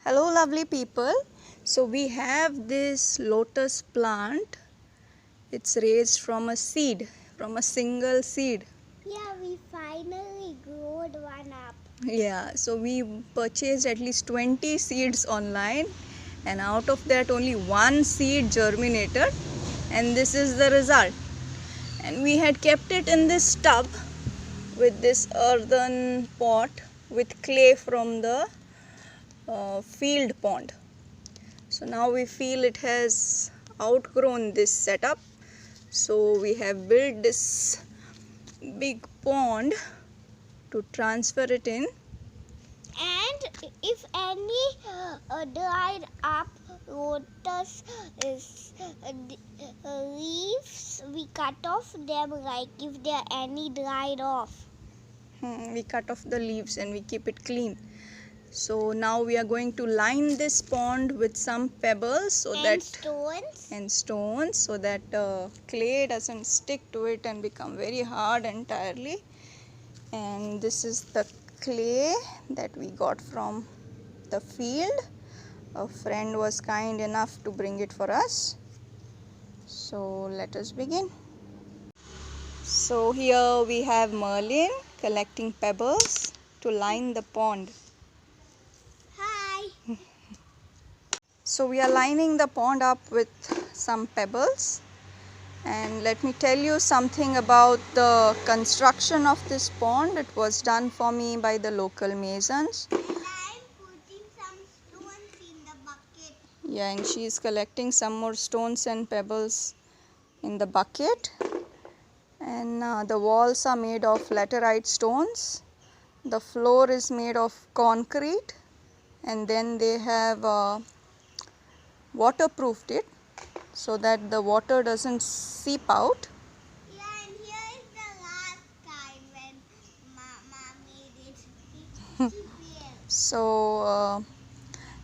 Hello lovely people. So we have this lotus plant. It's raised from a seed, from a single seed. Yeah, we finally growed one up. Yeah, so we purchased at least 20 seeds online, and out of that only one seed germinated, and this is the result. And we had kept it in this tub with this earthen pot with clay from the field pond. So now we feel it has outgrown this setup, so we have built this big pond to transfer it in. And if any dried up lotus leaves, we cut off them, like if there are any dried off. We cut off the leaves and we keep it clean. So now we are going to line this pond with some pebbles And stones so that clay doesn't stick to it and become very hard entirely. And this is the clay that we got from the field. A friend was kind enough to bring it for us. So let us begin. So here we have Merlin collecting pebbles to line the pond. Hi. So we are lining the pond up with some pebbles, and let me tell you something about the construction of this pond. It was done for me by the local masons. And I'm putting some stones in the bucket. Yeah, and she is collecting some more stones and pebbles in the bucket. And the walls are made of laterite stones. The floor is made of concrete, and then they have waterproofed it so that the water doesn't seep out. Yeah, and here is the last time when Mama made it. So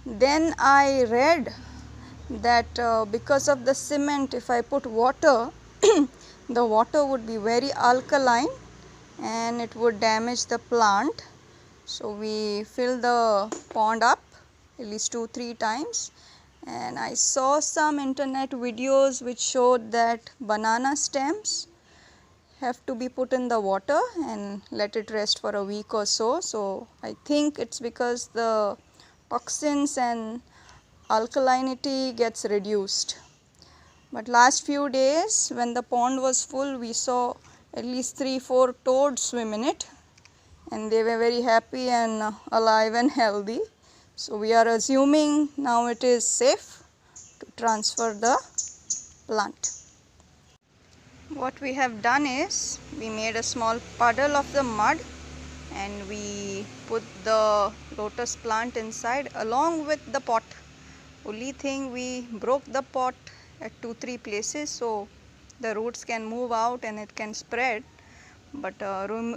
then I read that because of the cement, if I put water, the water would be very alkaline and it would damage the plant. So we fill the pond up at least 2-3 times, and I saw some internet videos which showed that banana stems have to be put in the water and let it rest for a week or so. So I think it's because the toxins and alkalinity gets reduced. But last few days when the pond was full, we saw at least 3-4 toads swim in it, and they were very happy and alive and healthy. So we are assuming now it is safe to transfer the plant. What we have done is we made a small puddle of the mud and we put the lotus plant inside along with the pot. Only thing, we broke the pot at 2-3 places so the roots can move out and it can spread. But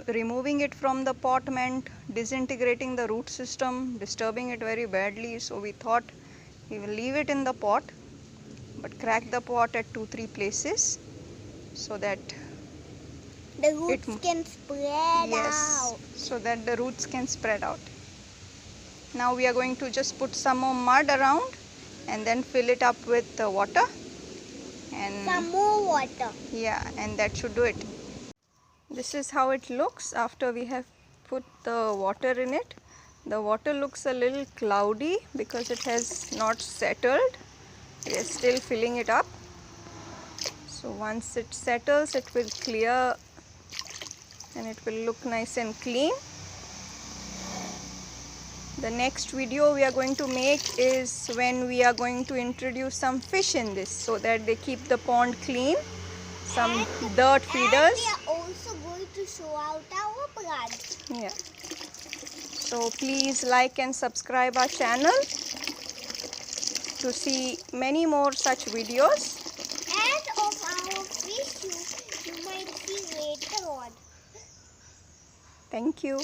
removing it from the pot meant disintegrating the root system, disturbing it very badly. So we thought we will leave it in the pot but crack the pot at 2-3 places so that the roots can spread out. So that the roots can spread out. Now we are going to just put some more mud around and then fill it up with water. And some more water. Yeah, and that should do it. This is how it looks after we have put the water in it. The water looks a little cloudy because it has not settled. We are still filling it up. So once it settles, it will clear and it will look nice and clean. The next video we are going to make is when we are going to introduce some fish in this so that they keep the pond clean. Some dirt feeders. And we are also going to show out our plants. Yeah. So please like and subscribe our channel to see many more such videos. And of our fish you might see later on. Thank you.